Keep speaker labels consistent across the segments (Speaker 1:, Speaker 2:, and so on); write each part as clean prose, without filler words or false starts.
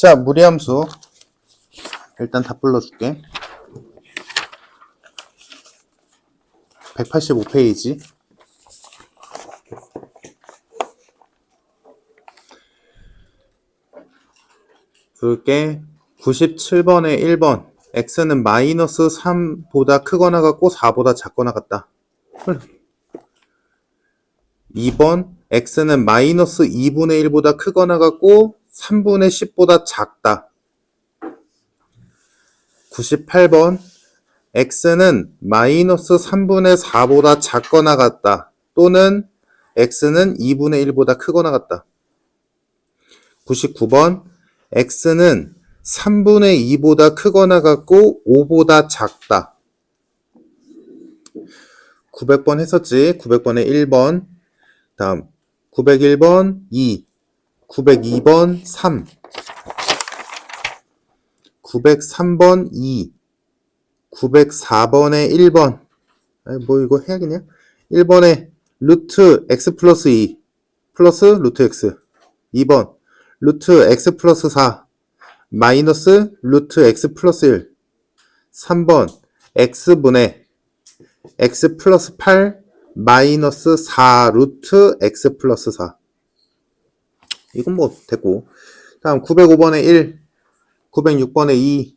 Speaker 1: 자, 무리함수 일단 다 불러줄게. 185페이지. 그게 97번에 1번 x는 마이너스 3보다 크거나 같고 4보다 작거나 같다. 2번 x는 마이너스 2분의 1보다 크거나 같고 3분의 10보다 작다. 98번 x는 마이너스 3분의 4보다 작거나 같다. 또는 x는 2분의 1보다 크거나 같다. 99번 x는 3분의 2보다 크거나 같고 5보다 작다. 900번 했었지. 900번에 1번, 다음 901번 2, 902번 3, 903번 2, 904번에 1번. 뭐 이거 해야겠냐? 1번에 루트 x 플러스 2 플러스 루트 x. 2번 루트 x 플러스 4 마이너스 루트 x 플러스 1. 3번 x분의 x 플러스 8 마이너스 4 루트 x 플러스 4. 이건 뭐 됐고. 다음 905번에 1, 906번에 2,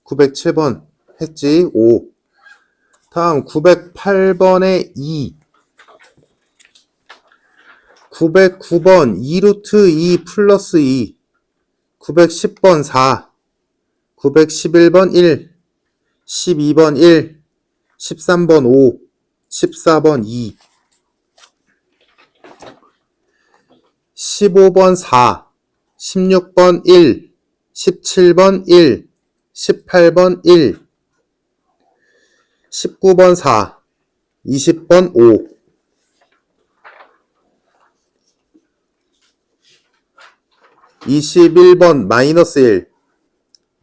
Speaker 1: 907번 했지. 5. 다음 908번에 2, 909번 2루트 2 플러스 2, 910번 4, 911번 1, 12번 1, 13번 5, 14번 2, 15번 4, 16번 1, 17번 1, 18번 1, 19번 4, 20번 5. 21번 마이너스 1,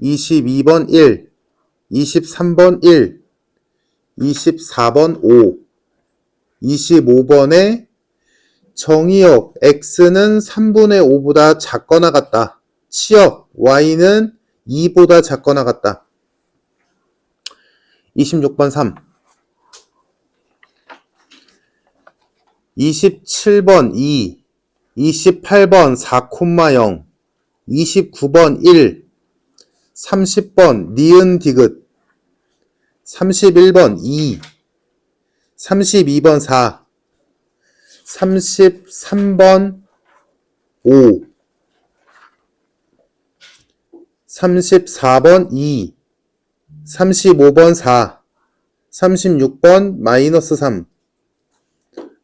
Speaker 1: 22번 1, 23번 1, 24번 5, 25번에 정의역 x는 3분의 5보다 작거나 같다. 치역 y는 2보다 작거나 같다. 26번 3, 27번 2, 28번 4,0, 29번 1, 30번 니은 디귿, 31번 2, 32번 4, 33번 5, 34번 2, 35번 4, 36번 마이너스 3,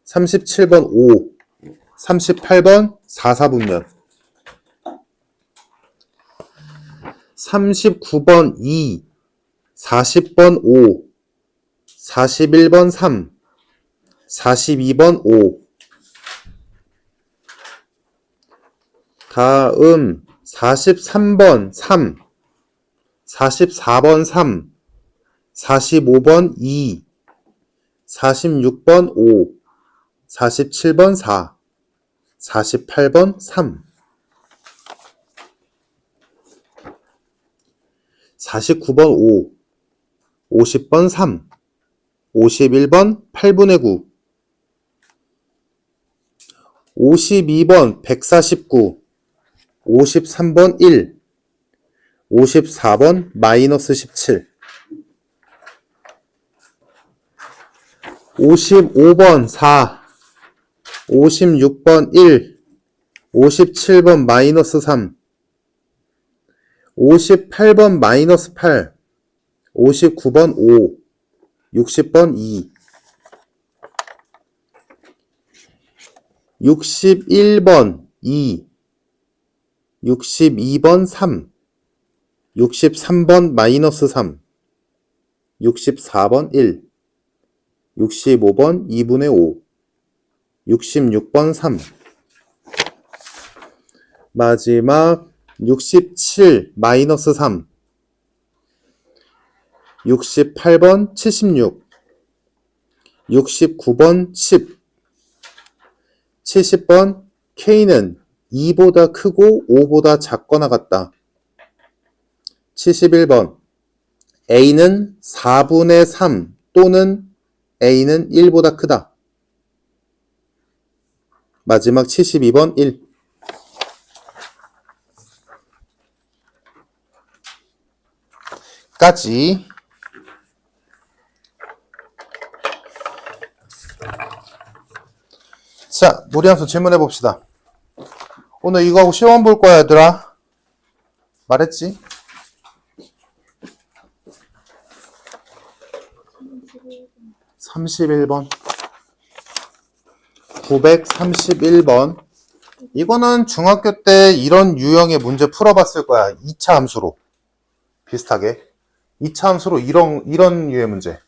Speaker 1: 37번 5, 38번 4, 4분면, 39번 2, 40번 5, 41번 3, 42번 5. 다음 43번 3, 44번 3, 45번 2, 46번 5, 47번 4, 48번 3. 49번 5, 50번 3, 51번 8분의 9, 52번 149, 53번 1, 54번 마이너스 17, 55번 4, 56번 1, 57번 마이너스 3, 58번 마이너스 8, 59번 5, 60번 2, 61번 2, 62번 3, 63번 마이너스 3, 64번 1, 65번 2분의 5, 66번 3. 마지막 67 마이너스 3, 68번 76, 69번 10, 70번 K는 2보다 크고 5보다 작거나 같다. 71번. A는 4분의 3 또는 A는 1보다 크다. 마지막 72번 1. 까지. 자, 무리함수 질문해 봅시다. 오늘 이거하고 시험 볼 거야, 얘들아. 말했지? 31번. 931번. 이거는 중학교 때 이런 유형의 문제 풀어봤을 거야. 2차 함수로. 비슷하게. 2차 함수로 이런 유의 문제.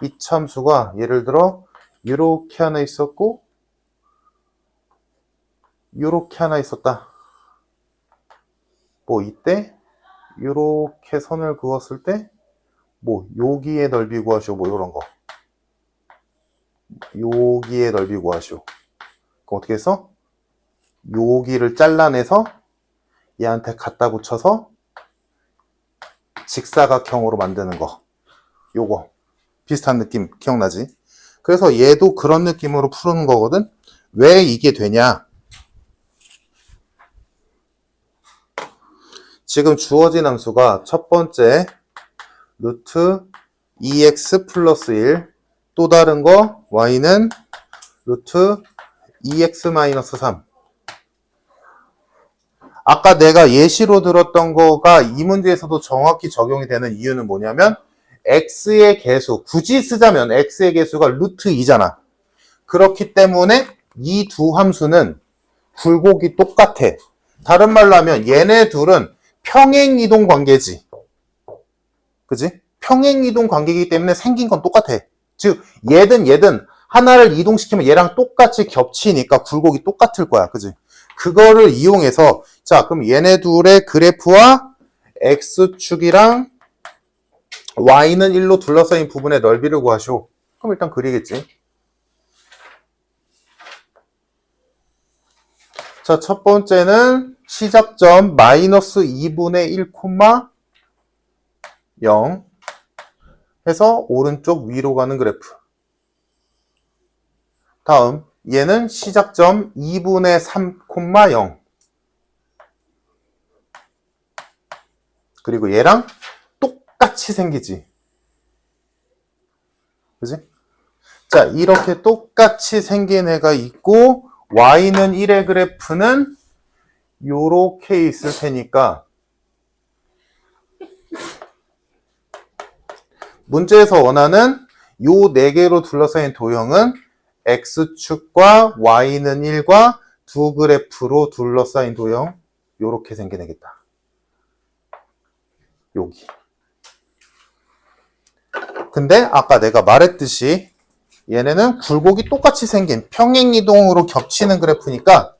Speaker 1: 2차 함수가 예를 들어 이렇게 하나 있었고 요렇게 하나 있었다. 뭐 이때 요렇게 선을 그었을 때 뭐 여기의 넓이 구하시오. 뭐 요런 거. 여기의 넓이 구하시오. 그럼 어떻게 했어? 여기를 잘라내서 얘한테 갖다 붙여서 직사각형으로 만드는 거. 요거. 비슷한 느낌 기억나지? 그래서 얘도 그런 느낌으로 푸는 거거든. 왜 이게 되냐? 지금 주어진 함수가 첫 번째 루트 2x 플러스 1, 또 다른 거 y는 루트 2x 마이너스 3. 아까 내가 예시로 들었던 거가 이 문제에서도 정확히 적용이 되는 이유는 뭐냐면 x의 개수, 굳이 쓰자면 x의 개수가 루트 2잖아. 그렇기 때문에 이 두 함수는 굴곡이 똑같아. 다른 말로 하면 얘네 둘은 평행이동 관계지. 그지? 평행이동 관계이기 때문에 생긴 건 똑같아. 즉 얘든 하나를 이동시키면 얘랑 똑같이 겹치니까 굴곡이 똑같을 거야. 그지? 그거를 이용해서 자 그럼 얘네 둘의 그래프와 x축이랑 y는 1로 둘러싸인 부분의 넓이를 구하시오. 그럼 일단 그리겠지. 자, 첫 번째는 시작점 마이너스 2분의 1, 0 해서 오른쪽 위로 가는 그래프. 다음 얘는 시작점 2분의 3, 0 그리고 얘랑 똑같이 생기지. 그지? 자, 이렇게 똑같이 생긴 애가 있고 y는 1의 그래프는 요렇게 있을 테니까 문제에서 원하는 요 4개로 둘러싸인 도형은 x축과 y는 1과 두 그래프로 둘러싸인 도형 요렇게 생겨내겠다. 여기. 근데 아까 내가 말했듯이 얘네는 굴곡이 똑같이 생긴 평행이동으로 겹치는 그래프니까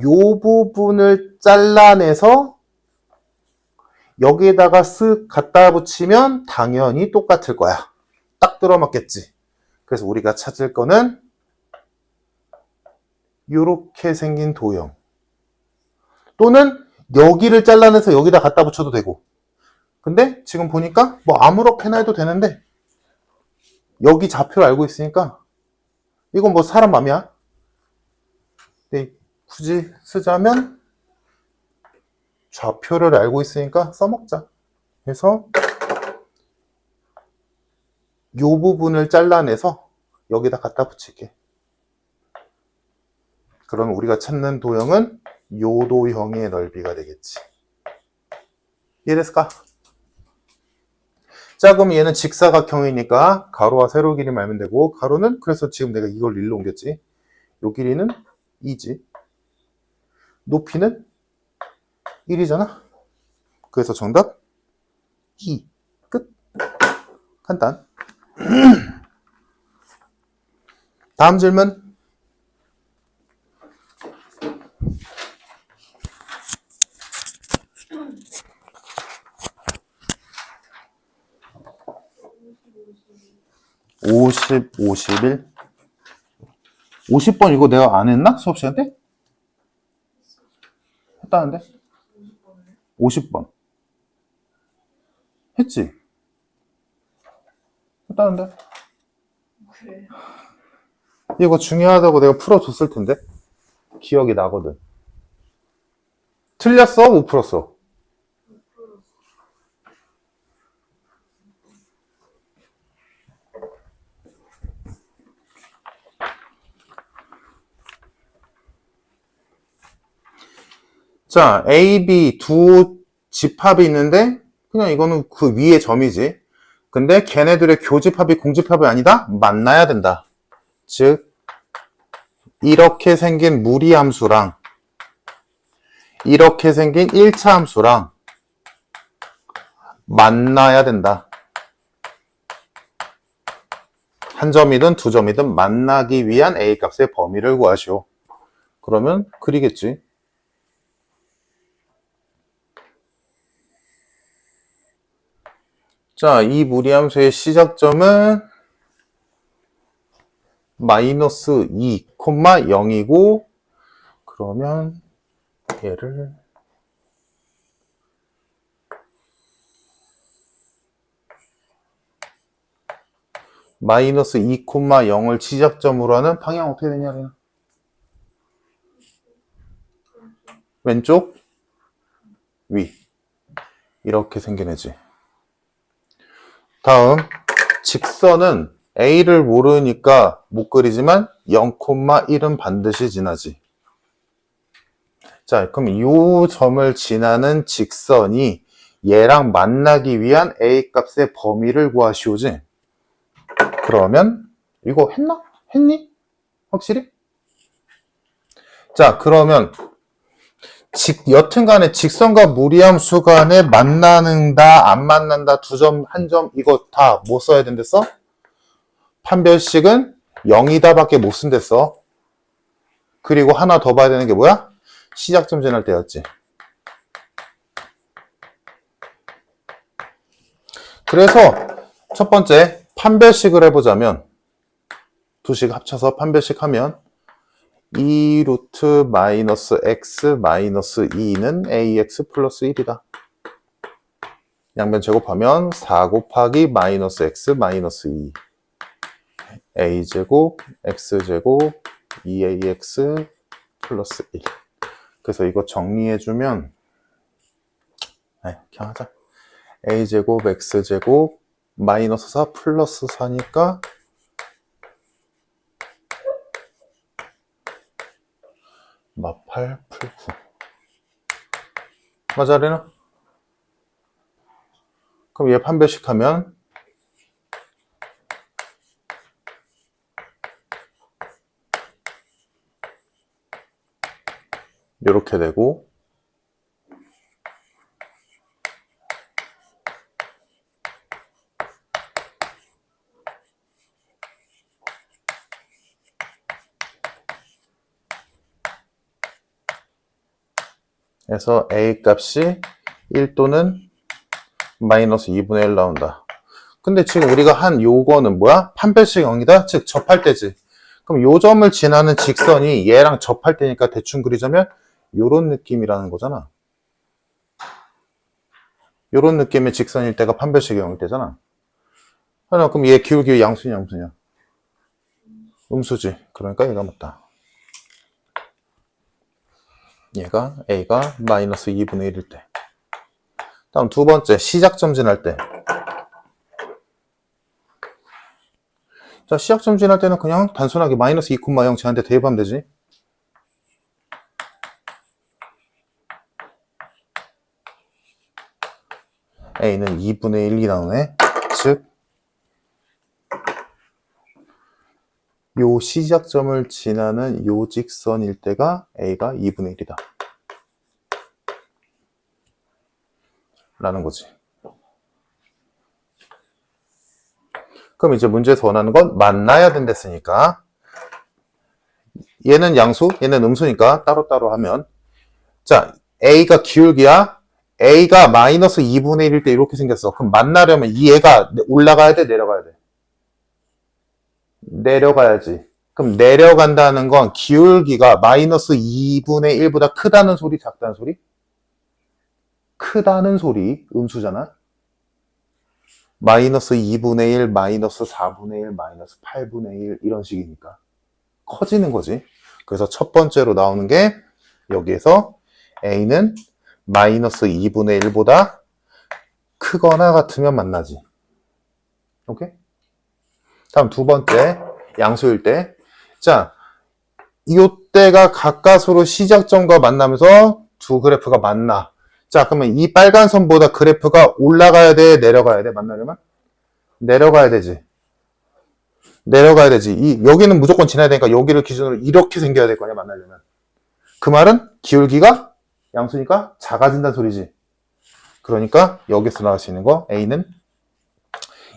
Speaker 1: 요 부분을 잘라내서 여기에다가 쓱 갖다 붙이면 당연히 똑같을 거야. 딱 들어맞겠지. 그래서 우리가 찾을 거는 요렇게 생긴 도형. 또는 여기를 잘라내서 여기다 갖다 붙여도 되고. 근데 지금 보니까 뭐 아무렇게나 해도 되는데 여기 좌표를 알고 있으니까 이건 뭐 사람 맘이야. 근데 굳이 쓰자면 좌표를 알고 있으니까 써먹자. 그래서 요 부분을 잘라내서 여기다 갖다 붙일게. 그러면 우리가 찾는 도형은 요 도형의 넓이가 되겠지. 이해됐을까? 자, 그럼 얘는 직사각형이니까 가로와 세로 길이 말면 되고, 가로는 그래서 지금 내가 이걸 1로 옮겼지. 요 길이는 2지. 높이는 1이잖아. 그래서 정답 2. 끝. 간단. 다음 질문. (50, 51) 50번 이거 내가 안 했나? 수업 시간 때? 했다는데? 50번. 했지? 했다는데?
Speaker 2: 그래.
Speaker 1: 이거 중요하다고 내가 풀어줬을 텐데? 기억이 나거든. 틀렸어? 못 풀었어? 자, A, B 두 집합이 있는데 그냥 이거는 그 위에 점이지. 근데 걔네들의 교집합이 공집합이 아니다? 만나야 된다. 즉 이렇게 생긴 무리함수랑 이렇게 생긴 1차 함수랑 만나야 된다. 한 점이든 두 점이든 만나기 위한 A 값의 범위를 구하시오. 그러면 그리겠지. 자, 이 무리함수의 시작점은 마이너스 2, 0이고 그러면 얘를 마이너스 2, 0을 시작점으로 하는 방향 어떻게 되냐? 왼쪽 위 이렇게 생긴 애지. 다음 직선은 A를 모르니까 못 그리지만 0,1은 반드시 지나지. 자, 그럼 이 점을 지나는 직선이 얘랑 만나기 위한 A 값의 범위를 구하시오지. 그러면 이거 했나? 했니? 확실히? 자, 그러면 여튼간에 직선과 무리함수 간에 만나는다, 안 만난다, 두 점, 한 점, 이거 다 뭐 써야 된댔어? 판별식은 0이다 밖에 못 쓴댔어. 그리고 하나 더 봐야 되는 게 뭐야? 시작점 지날 때였지. 그래서 첫 번째 판별식을 해보자면 두 식 합쳐서 판별식 하면 2 루트 마이너스 x 마이너스 2는 ax 플러스 1이다. 양변 제곱하면 4 곱하기 마이너스 x 마이너스 2 a제곱 x제곱 2ax 플러스 1. 그래서 이거 정리해주면 그냥 하자. a제곱 x제곱 마이너스 4 플러스 4니까 마8 풀 9 맞아, 레나? 그럼 얘 판별식 하면 이렇게 되고 그래서 A 값이 1 또는 마이너스 2분의 1 나온다. 근데 지금 우리가 한 요거는 뭐야? 판별식 0이다? 즉 접할 때지. 그럼 요 점을 지나는 직선이 얘랑 접할 때니까 대충 그리자면 요런 느낌이라는 거잖아. 요런 느낌의 직선일 때가 판별식 0일 때잖아. 그럼 얘 기울기 양수냐 음수냐? 음수지. 그러니까 얘가 맞다. 얘가 A가 마이너스 2분의 1일 때. 다음 두 번째 시작점 지날 때. 자, 시작점 지날 때는 그냥 단순하게 마이너스 2,0 쟤한테 대입하면 되지. A는 2분의 1이 나오네. 즉, 요 시작점을 지나는 요 직선일 때가 A가 2분의 1이다. 라는 거지. 그럼 이제 문제에서 원하는 건 만나야 된댔으니까 얘는 양수, 얘는 음수니까 따로따로 하면 자, A가 기울기야. A가 마이너스 2분의 1일 때 이렇게 생겼어. 그럼 만나려면 이 애가 올라가야 돼? 내려가야 돼? 내려가야지. 그럼 내려간다는 건 기울기가 마이너스 2분의 1보다 크다는 소리, 작다는 소리? 크다는 소리, 음수잖아. 마이너스 2분의 1, 마이너스 4분의 1, 마이너스 8분의 1 이런 식이니까 커지는 거지. 그래서 첫 번째로 나오는 게 여기에서 a는 마이너스 2분의 1보다 크거나 같으면 만나지. 오케이? 다음 두 번째 양수일 때. 자, 이때가 가까스로 시작점과 만나면서 두 그래프가 만나. 자, 그러면 이 빨간 선보다 그래프가 올라가야 돼, 내려가야 돼? 만나려면? 내려가야 되지. 내려가야 되지. 여기는 무조건 지나야 되니까 여기를 기준으로 이렇게 생겨야 될 거냐, 만나려면. 그 말은 기울기가 양수니까 작아진다는 소리지. 그러니까 여기서 나올 수 있는 거 a는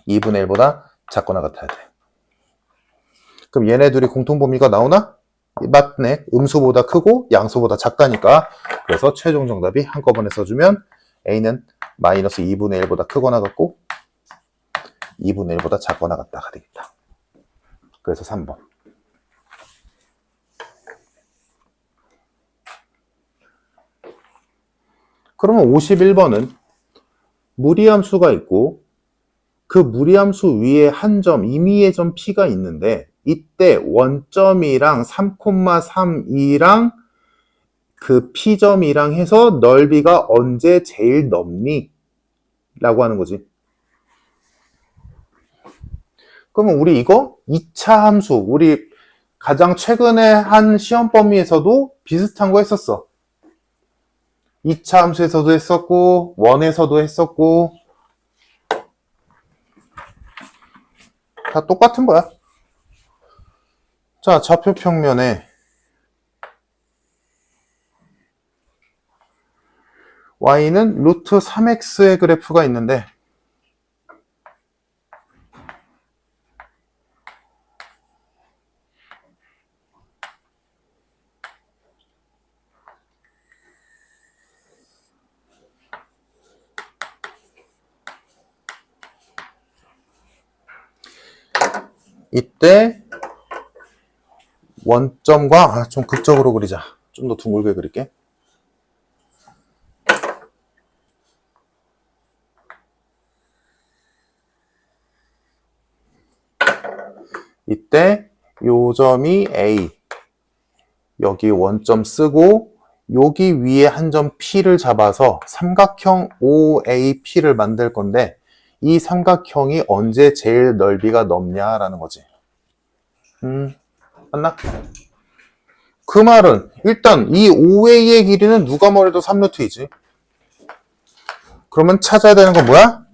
Speaker 1: 2분의 1보다 작거나 같아야 돼. 그럼 얘네 둘이 공통범위가 나오나? 맞네. 음수보다 크고 양수보다 작다니까. 그래서 최종 정답이 한꺼번에 써주면 a는 마이너스 2분의 1보다 크거나 같고 2분의 1보다 작거나 같다가 되겠다. 그래서 3번. 그러면 51번은 무리함수가 있고 그 무리함수 위에 한 점, 임의의 점 P가 있는데 이때 원점이랑 3,32랑 그 P점이랑 해서 넓이가 언제 제일 넓니? 라고 하는 거지. 그러면 우리 이거 2차 함수, 우리 가장 최근에 한 시험 범위에서도 비슷한 거 했었어. 2차 함수에서도 했었고, 원에서도 했었고, 다 똑같은 거야. 자, 좌표 평면에 y는 루트 3x의 그래프가 있는데 이때 원점과 좀 극적으로 그리자. 좀 더 둥글게 그릴게. 이때 요 점이 A, 여기 원점 쓰고 여기 위에 한 점 P를 잡아서 삼각형 OAP를 만들 건데 이 삼각형이 언제 제일 넓이가 넓냐라는 거지. 맞나? 그 말은 일단 이 OA의 길이는 누가 뭐래도 3루트이지. 그러면 찾아야 되는 건 뭐야?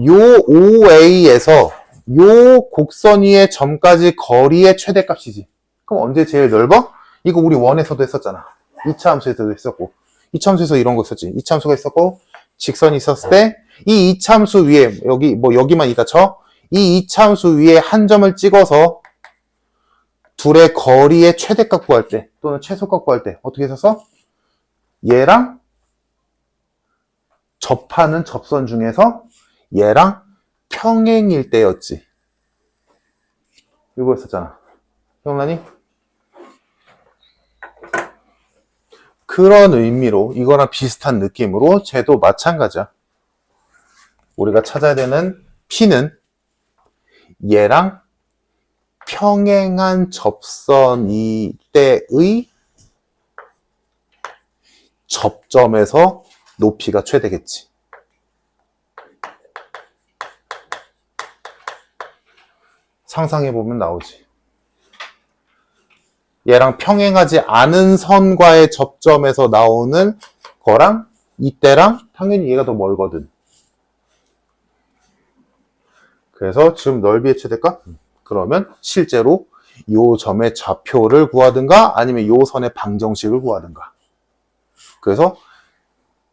Speaker 1: 요 OA에서 요 곡선 위의 점까지 거리의 최대값이지. 그럼 언제 제일 넓어? 이거 우리 원에서도 했었잖아. 2차 함수에서도 했었고 2차 함수에서 이런 거 있었지. 2차 함수가 있었고 직선이 있었을 때 이 2차 함수 위에 여기만 있다 쳐. 이 2차 함수 위에 한 점을 찍어서 둘의 거리의 최대값 구할 때 또는 최소값 구할 때 어떻게 했었어? 얘랑 접하는 접선 중에서 얘랑 평행일 때였지. 이거 했었잖아. 기억나니? 그런 의미로 이거랑 비슷한 느낌으로 쟤도 마찬가지야. 우리가 찾아야 되는 P는 얘랑 평행한 접선이 때의 접점에서 높이가 최대겠지. 상상해보면 나오지. 얘랑 평행하지 않은 선과의 접점에서 나오는 거랑 이때랑 당연히 얘가 더 멀거든. 그래서 지금 넓이의 최대값? 그러면 실제로 요 점의 좌표를 구하든가 아니면 요 선의 방정식을 구하든가. 그래서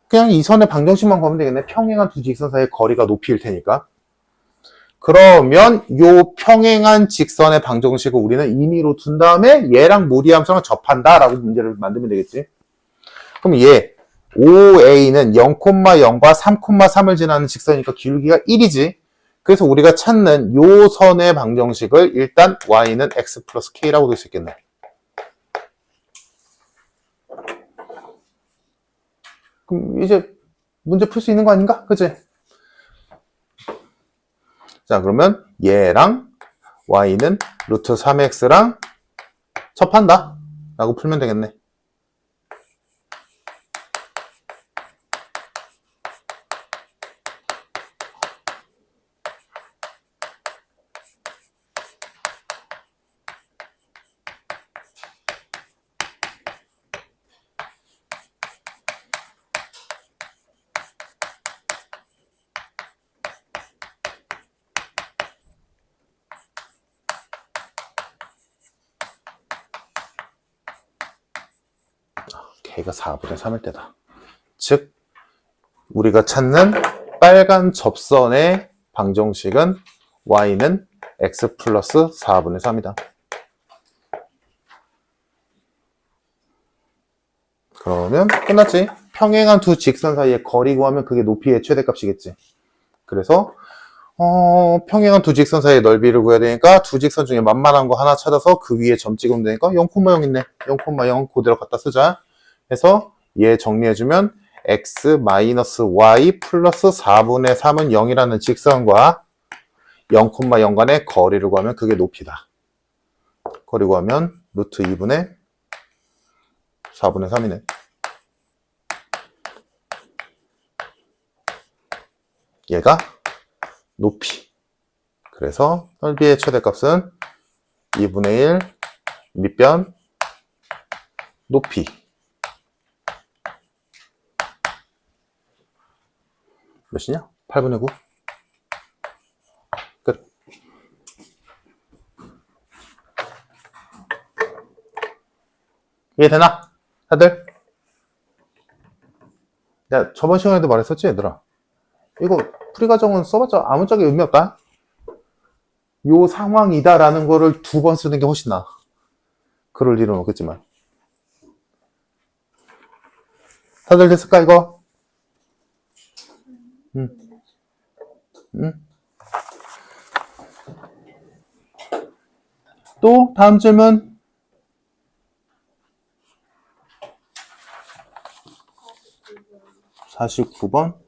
Speaker 1: 그냥 이 선의 방정식만 구하면 되겠네. 평행한 두 직선 사이의 거리가 높이일 테니까. 그러면 요 평행한 직선의 방정식을 우리는 임의로 둔 다음에 얘랑 무리함수랑 접한다 라고 문제를 만들면 되겠지. 그럼 얘 OA는 0,0과 3,3을 지나는 직선이니까 기울기가 1이지. 그래서 우리가 찾는 요 선의 방정식을 일단 y는 x 플러스 k라고 될 수 있겠네. 그럼 이제 문제 풀 수 있는 거 아닌가? 그치? 자, 그러면 얘랑 y는 루트 3x랑 접한다 라고 풀면 되겠네. 걔가 4분의 3일 때다. 즉 우리가 찾는 빨간 접선의 방정식은 y는 x 플러스 4분의 3이다. 그러면 끝났지. 평행한 두 직선 사이의 거리 구하면 그게 높이의 최대값이겠지. 그래서 평행한 두 직선 사이의 넓이를 구해야 되니까 두 직선 중에 만만한 거 하나 찾아서 그 위에 점 찍으면 되니까 0,0 있네. 0,0 그대로 갖다 쓰자. 해서 얘 정리해주면 x 마이너스 y 플러스 4분의 3은 0이라는 직선과 0,0 간의 거리를 구하면 그게 높이다. 거리 구하면 루트 2분의 4분의 3이네. 얘가 높이. 그래서 넓이의 최대값은 2분의 1 밑변 높이. 몇이냐? 8분의 9. 끝. 이해되나? 다들? 야, 저번 시간에도 말했었지, 얘들아? 이거 풀이과정은 써봤자 아무짝에 의미 없다. 요 상황이다라는 거를 2번 쓰는 게 훨씬 나아. 그럴 일은 없겠지만. 다들 됐을까, 이거? 또 다음 질문. 49번.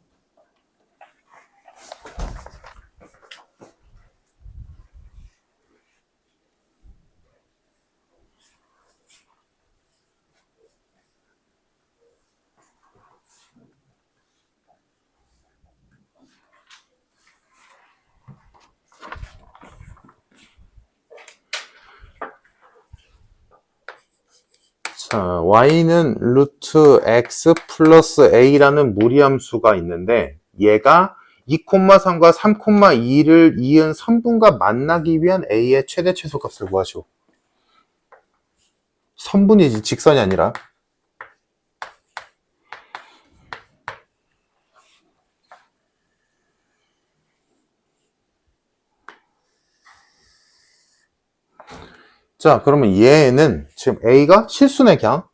Speaker 1: 자, y는 루트 x 플러스 a라는 무리함수가 있는데 얘가 2,3과 3,2를 이은 선분과 만나기 위한 a의 최대 최소값을 구하시오. 선분이지 직선이 아니라. 자, 그러면 얘는 지금 a가 실수네 그냥.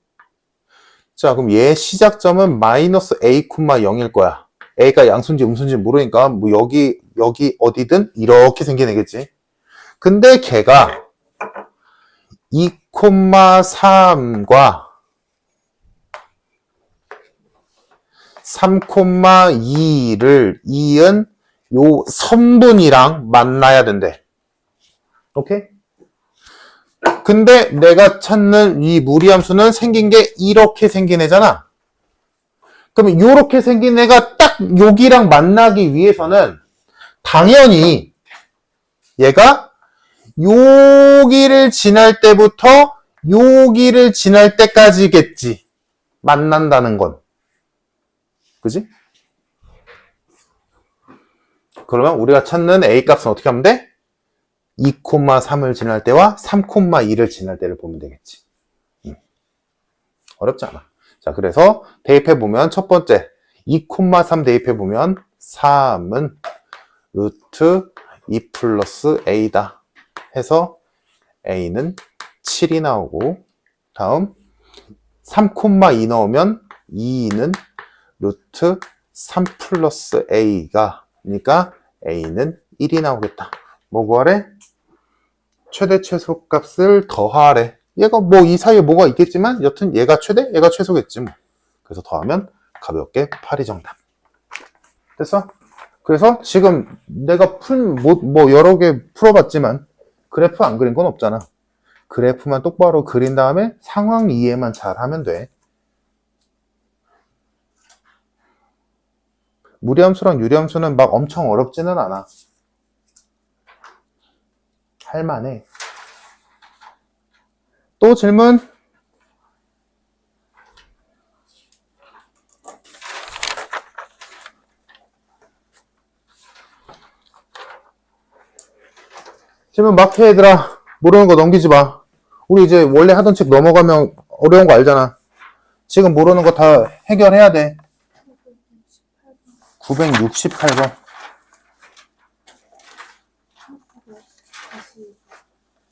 Speaker 1: 자, 그럼 얘 시작점은 마이너스 a, 0일 거야. a가 양수인지 음수인지 모르니까 뭐 여기 어디든 이렇게 생기겠지. 근데 걔가 2,3과 3,2를 이은 요 선분이랑 만나야 된대. 오케이? 근데 내가 찾는 이 무리함수는 생긴 게 이렇게 생긴 애잖아. 그러면 이렇게 생긴 애가 딱 여기랑 만나기 위해서는 당연히 얘가 여기를 지날 때부터 여기를 지날 때까지겠지. 만난다는 건. 그지? 그러면 우리가 찾는 A 값은 어떻게 하면 돼? 2,3을 지날 때와 3,2를 지날 때를 보면 되겠지. 어렵지 않아. 자, 그래서 대입해보면 첫 번째 2,3 대입해보면 3은 루트 2 플러스 a다 해서 a는 7이 나오고, 다음 3,2 넣으면 2는 루트 3 플러스 a가, 그러니까 a는 1이 나오겠다. 뭐 구하래? 최대 최소 값을 더하래. 얘가 뭐 이 사이에 뭐가 있겠지만 여튼 얘가 최대, 얘가 최소겠지 뭐. 그래서 더하면 가볍게 8이 정답. 됐어? 그래서 지금 내가 뭐 여러 개 풀어봤지만 그래프 안 그린 건 없잖아. 그래프만 똑바로 그린 다음에 상황 이해만 잘 하면 돼. 무리함수랑 유리함수는 막 엄청 어렵지는 않아. 할만해. 또 질문? 질문 막 해, 얘들아. 모르는 거 넘기지 마. 우리 이제 원래 하던 책 넘어가면 어려운 거 알잖아. 지금 모르는 거 다 해결해야 돼. 968번.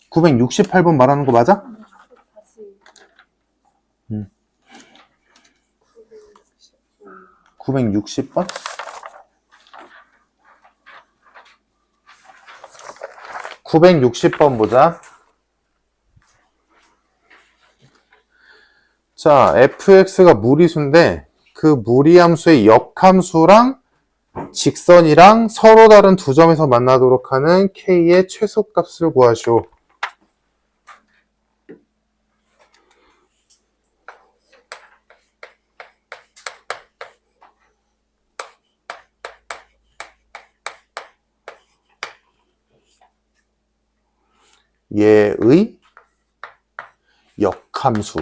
Speaker 1: 968번 말하는 거 맞아?
Speaker 2: 다시
Speaker 1: 960번? 960번 보자. 자, fx가 무리수인데 그 무리함수의 역함수랑 직선이랑 서로 다른 두 점에서 만나도록 하는 k의 최소값을 구하시오. 얘의 역함수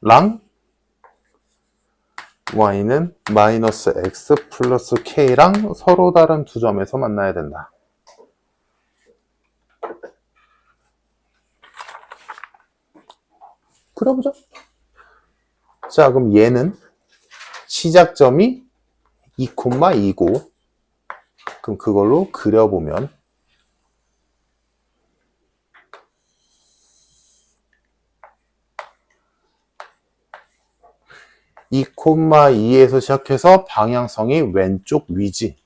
Speaker 1: 랑 y는 마이너스 x 플러스 k랑 서로 다른 두 점에서 만나야 된다. 그려보자. 자, 그럼 얘는 시작점이 2,2고 그럼 그걸로 그려보면 2,2에서 시작해서 방향성이 왼쪽 위지.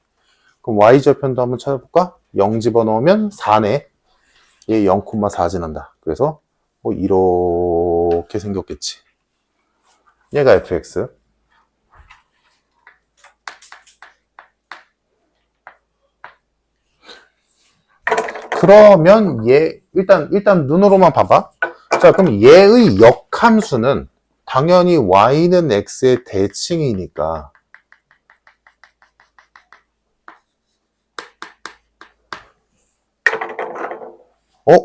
Speaker 1: 그럼 y절편도 한번 찾아볼까? 0 집어넣으면 4네. 얘 0,4 지난다. 그래서 뭐 이렇게 생겼겠지. 얘가 fx. 그러면 얘 일단 눈으로만 봐봐. 자, 그럼 얘의 역함수는 당연히 y는 x의 대칭이니까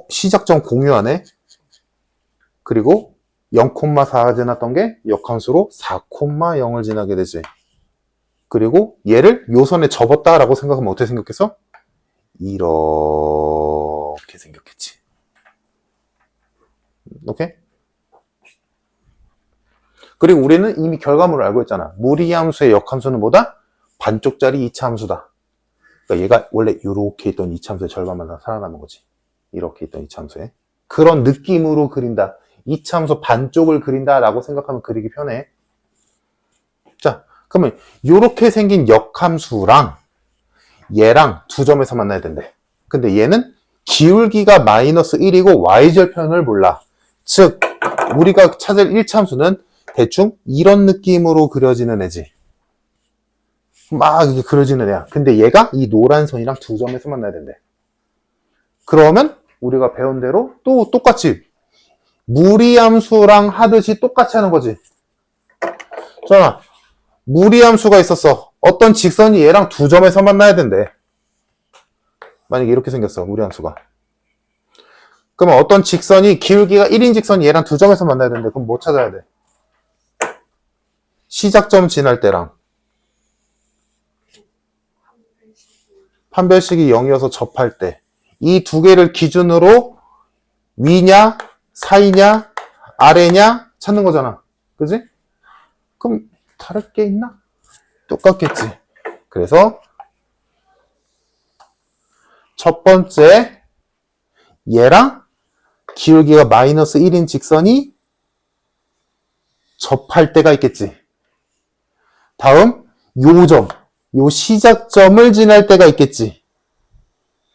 Speaker 1: 시작점 공유하네. 그리고 0,4 지났던 게 역함수로 4,0을 지나게 되지. 그리고 얘를 요선에 접었다라고 생각하면 어떻게 생각했어? 이렇게 생겼겠지. 오케이? 그리고 우리는 이미 결과물을 알고 있잖아. 무리함수의 역함수는 뭐다? 반쪽짜리 2차 함수다. 그러니까 얘가 원래 이렇게 있던 2차 함수의 절반만 다 살아남은 거지. 이렇게 있던 2차 함수에. 그런 느낌으로 그린다. 2차 함수 반쪽을 그린다라고 생각하면 그리기 편해. 자, 그러면 이렇게 생긴 역함수랑 얘랑 두 점에서 만나야 된대. 근데 얘는 기울기가 마이너스 1이고 y절편을 몰라. 즉 우리가 찾을 1차 함수는 대충 이런 느낌으로 그려지는 애지. 막 이게 그려지는 애야. 근데 얘가 이 노란 선이랑 두 점에서 만나야 된대. 그러면 우리가 배운 대로 또 똑같이 무리함수랑 하듯이 똑같이 하는 거지. 자, 무리함수가 있었어. 어떤 직선이 얘랑 두 점에서 만나야 된대. 만약에 이렇게 생겼어, 무리함수가. 그러면 어떤 직선이 기울기가 1인 직선이 얘랑 두 점에서 만나야 된대. 그럼 뭐 찾아야 돼? 시작점 지날 때랑 판별식이 0이어서 접할 때 이 두 개를 기준으로 위냐, 사이냐, 아래냐 찾는 거잖아. 그지? 그럼 다를 게 있나? 똑같겠지. 그래서 첫 번째 얘랑 기울기가 마이너스 1인 직선이 접할 때가 있겠지. 다음 요 시작점을 지날 때가 있겠지.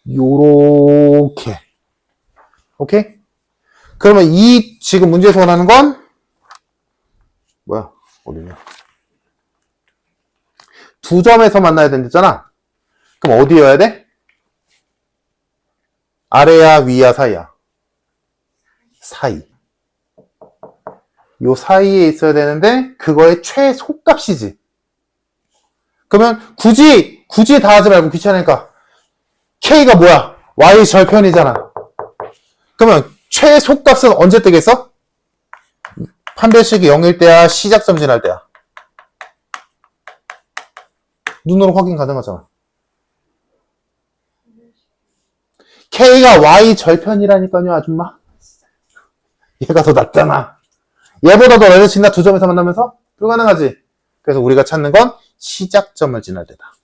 Speaker 1: 요렇게. 오케이? 그러면 이 지금 문제에서 원하는 건 뭐야? 어디냐? 두 점에서 만나야 된댔잖아. 그럼 어디여야 돼? 아래야, 위야, 사이야? 사이. 요 사이에 있어야 되는데 그거의 최소값이지. 그러면 굳이 다 하지 말고 귀찮으니까 K가 뭐야? Y 절편이잖아. 그러면 최소값은 언제 뜨겠어? 판별식이 0일 때야, 시작점 지날 때야? 눈으로 확인 가능하잖아. K가 Y 절편이라니까요, 아줌마. 얘가 더 낫잖아. 얘보다 더 넓어진다, 두 점에서 만나면서? 불가능하지. 그래서 우리가 찾는 건 시작점을 지날 때다.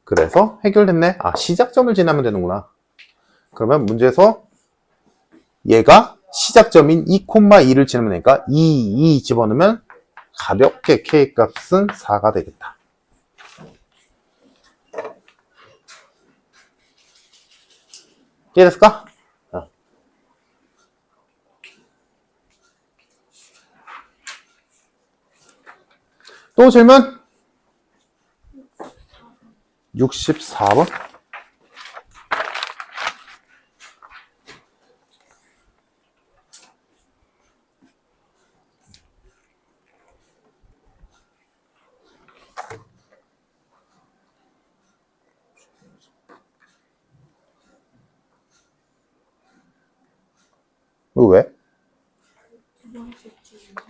Speaker 1: 그래서 해결됐네. 아, 시작점을 지나면 되는구나. 그러면 문제에서 얘가 시작점인 2,2를 지나면 되니까 2 집어넣으면 가볍게 K값은 4가 되겠다. 이해됐을까? 또 질문? 64번? 이거 왜?
Speaker 2: 두 번째 질문.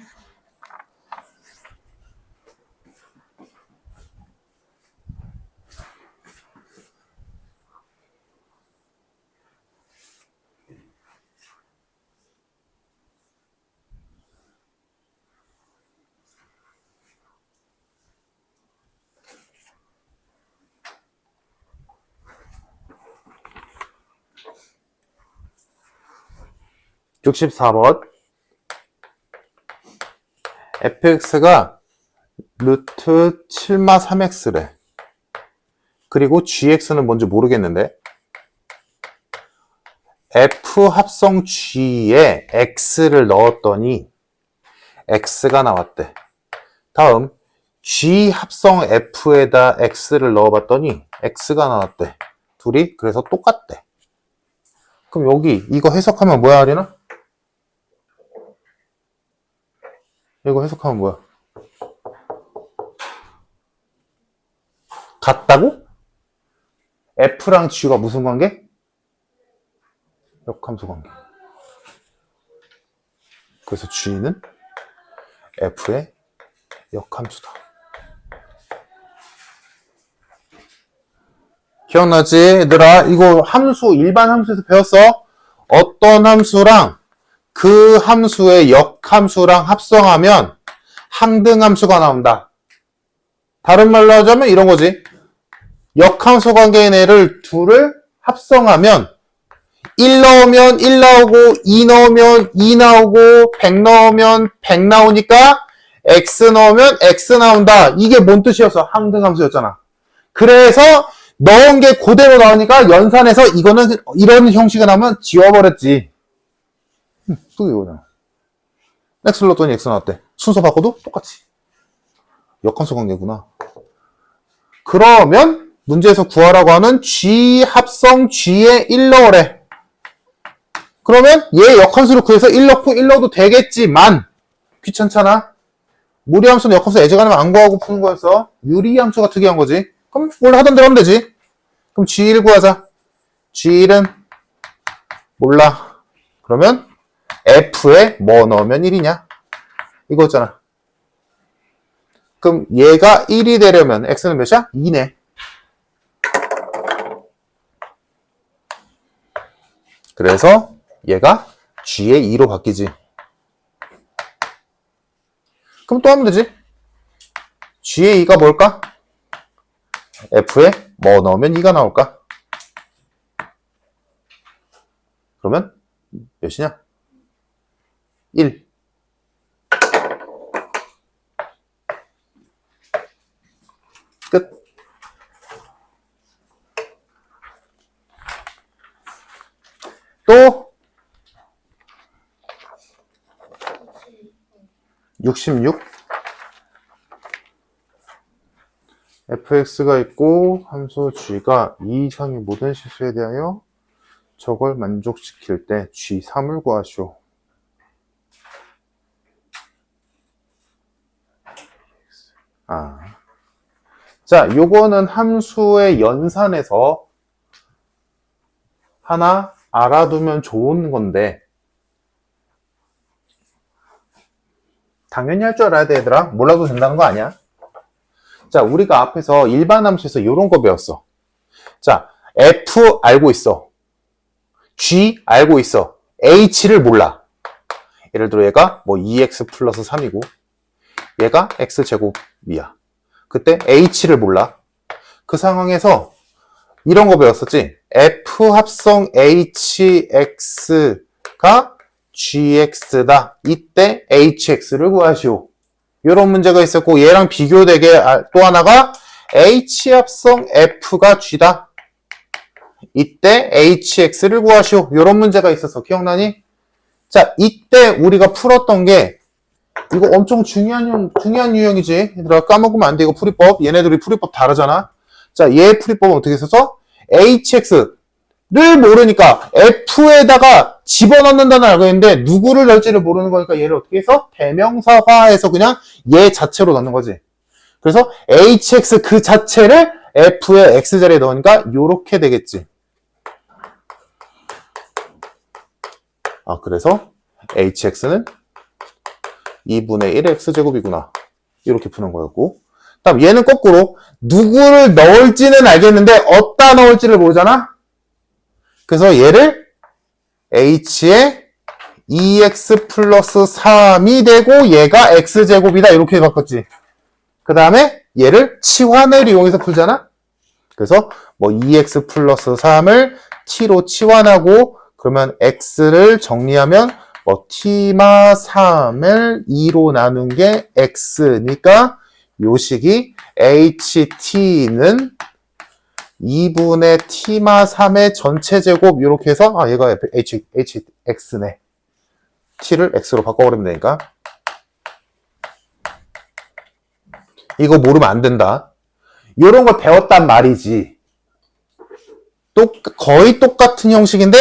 Speaker 1: 64번 fx가 루트 7마 3x래. 그리고 gx는 뭔지 모르겠는데 f 합성 g에 x를 넣었더니 x가 나왔대. 다음 g 합성 f에다 x를 넣어봤더니 x가 나왔대. 둘이 그래서 똑같대. 그럼 여기 이거 해석하면 뭐야, 하리나? 이거 해석하면 뭐야? 같다고? F랑 G가 무슨 관계? 역함수 관계. 그래서 G는 F의 역함수다. 기억나지? 얘들아, 이거 함수, 일반 함수에서 배웠어? 어떤 함수랑 그 함수의 역함수랑 합성하면 항등함수가 나온다. 다른 말로 하자면 이런 거지. 역함수 관계인 애를 둘을 합성하면 1 넣으면 1 나오고 2 넣으면 2 나오고 100 넣으면 100 나오니까 x 넣으면 x 나온다. 이게 뭔 뜻이었어? 항등함수였잖아. 그래서 넣은 게 그대로 나오니까 연산해서 이거는 이런 형식이 나오면 지워버렸지. 또 이거잖아. x를 넣었더니 x 나왔대. 순서 바꿔도 똑같이. 역함수 관계구나. 그러면 문제에서 구하라고 하는 G 합성 G에 1 넣으래. 그러면 얘 역함수를 구해서 1 넣고 1 넣어도 되겠지만 귀찮잖아. 무리함수는 역함수 애제간하면 안 구하고 푸는 거였어. 유리함수가 특이한 거지. 그럼 원래 하던 대로 하면 되지. 그럼 G1 구하자. G1은 몰라. 그러면 F에 뭐 넣으면 1이냐? 이거잖아. 그럼 얘가 1이 되려면 X는 몇이야? 2네. 그래서 얘가 G의 2로 바뀌지. 그럼 또 하면 되지. G의 2가 뭘까? F에 뭐 넣으면 2가 나올까? 그러면 몇이냐? 1. 끝. 또 66 fx가 있고 함수 g가 2 이상의 모든 실수에 대하여 저걸 만족시킬 때 g3을 구하시오. 자, 요거는 함수의 연산에서 하나 알아두면 좋은 건데 당연히 할 줄 알아야 돼, 얘들아. 몰라도 된다는 거 아니야. 자, 우리가 앞에서 일반 함수에서 이런 거 배웠어. 자, f 알고 있어. g 알고 있어. h를 몰라. 예를 들어 얘가 뭐 2x 플러스 3이고 얘가 x제곱이야. 그때 h를 몰라. 그 상황에서 이런 거 배웠었지. f 합성 hx가 gx다. 이때 hx를 구하시오. 이런 문제가 있었고 얘랑 비교되게 또 하나가 h 합성 f가 g다. 이때 hx를 구하시오. 이런 문제가 있었어. 기억나니? 자, 이때 우리가 풀었던 게 이거 엄청 중요한 유형이지. 얘들아 까먹으면 안 돼. 이거 풀이법. 얘네들이 풀이법 다르잖아. 자, 얘 풀이법은 어떻게 써서 hx를 모르니까 f에다가 집어넣는다는 알고 있는데 누구를 넣을지를 모르는 거니까 얘를 어떻게 해서 대명사화해서 그냥 얘 자체로 넣는 거지. 그래서 hx 그 자체를 f의 x자리에 넣으니까 요렇게 되겠지. 그래서 hx는 2분의 1 x제곱이구나. 이렇게 푸는 거였고. 다음 얘는 거꾸로 누구를 넣을지는 알겠는데 어디다 넣을지를 모르잖아. 그래서 얘를 h에 2x 플러스 3이 되고 얘가 x제곱이다. 이렇게 바꿨지. 그 다음에 얘를 치환을 이용해서 풀잖아. 그래서 뭐 2x 플러스 3을 t로 치환하고 그러면 x를 정리하면 뭐 t마 3을 2로 나눈 게 x니까 요 식이 ht는 2분의 t마 3의 전체 제곱 이렇게 해서 얘가 hx네. t를 x로 바꿔버리면 되니까 이거 모르면 안 된다. 이런 걸 배웠단 말이지. 거의 똑같은 형식인데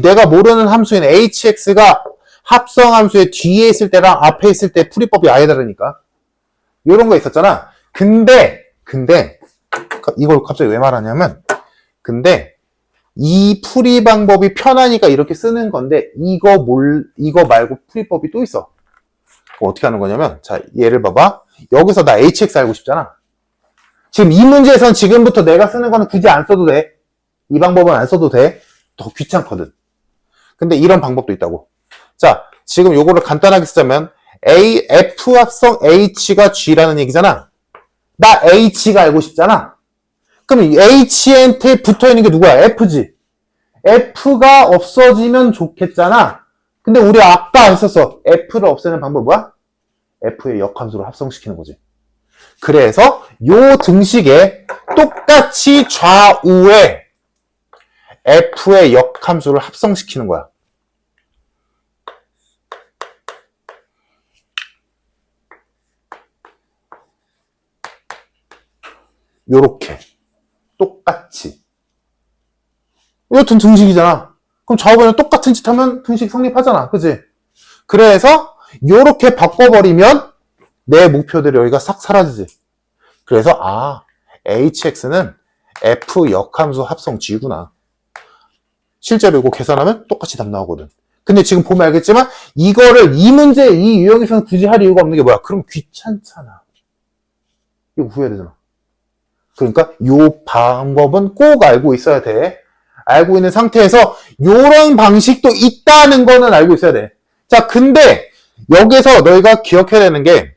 Speaker 1: 내가 모르는 함수인 hx가 합성함수의 뒤에 있을 때랑 앞에 있을 때 풀이법이 아예 다르니까 이런 거 있었잖아. 근데 이걸 갑자기 왜 말하냐면 근데 이 풀이 방법이 편하니까 이렇게 쓰는 건데 이거 말고 풀이법이 또 있어. 그거 어떻게 하는 거냐면 자, 얘를 봐봐. 여기서 나 hx 알고 싶잖아. 지금 이 문제에선 지금부터 내가 쓰는 거는 굳이 안 써도 돼. 이 방법은 안 써도 돼. 더 귀찮거든. 근데 이런 방법도 있다고. 자, 지금 요거를 간단하게 쓰자면 f 합성 h가 g라는 얘기잖아. 나 h가 알고 싶잖아. 그럼 h한테 붙어있는 게 누구야? f지. f가 없어지면 좋겠잖아. 근데 우리 아까 안 썼어. f를 없애는 방법 뭐야? f의 역함수를 합성시키는 거지. 그래서 요 등식에 똑같이 좌우에 f의 역함수를 합성시키는 거야. 요렇게 똑같이 여튼 등식이잖아. 그럼 좌우변에 똑같은 짓 하면 등식 성립하잖아. 그치? 그래서 요렇게 바꿔버리면 내 목표들이 여기가 싹 사라지지. 그래서 hx는 f 역함수 합성 g구나. 실제로 이거 계산하면 똑같이 답 나오거든. 근데 지금 보면 알겠지만 이거를 이 문제 이 유형에서는 굳이 할 이유가 없는 게 뭐야? 그럼 귀찮잖아. 이거 후회해야 되잖아. 그러니까 요 방법은 꼭 알고 있어야 돼. 알고 있는 상태에서 요런 방식도 있다는 거는 알고 있어야 돼. 자, 근데 여기서 너희가 기억해야 되는 게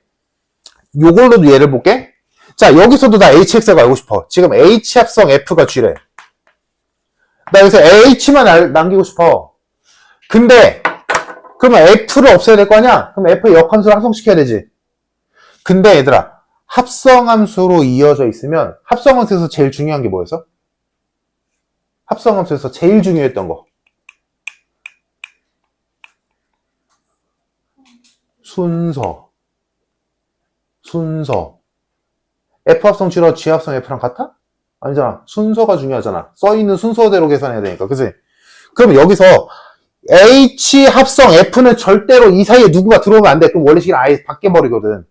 Speaker 1: 요걸로도 예를 볼게. 자, 여기서도 나 hx가 알고 싶어. 지금 h 합성 f가 g래. 나 여기서 h만 남기고 싶어. 근데 그러면 f를 없애야 될 거 아니야? 그럼 f의 역함수를 합성시켜야 되지. 근데 얘들아, 합성함수로 이어져 있으면 합성함수에서 제일 중요한 게 뭐였어? 합성함수에서 제일 중요했던 거. 순서. F 합성 G로 G 합성 F랑 같아? 아니잖아. 순서가 중요하잖아. 써있는 순서대로 계산해야 되니까. 그치? 그럼 여기서 H 합성 F는 절대로 이 사이에 누구가 들어오면 안 돼. 그럼 원래식을 아예 바뀌어버리거든.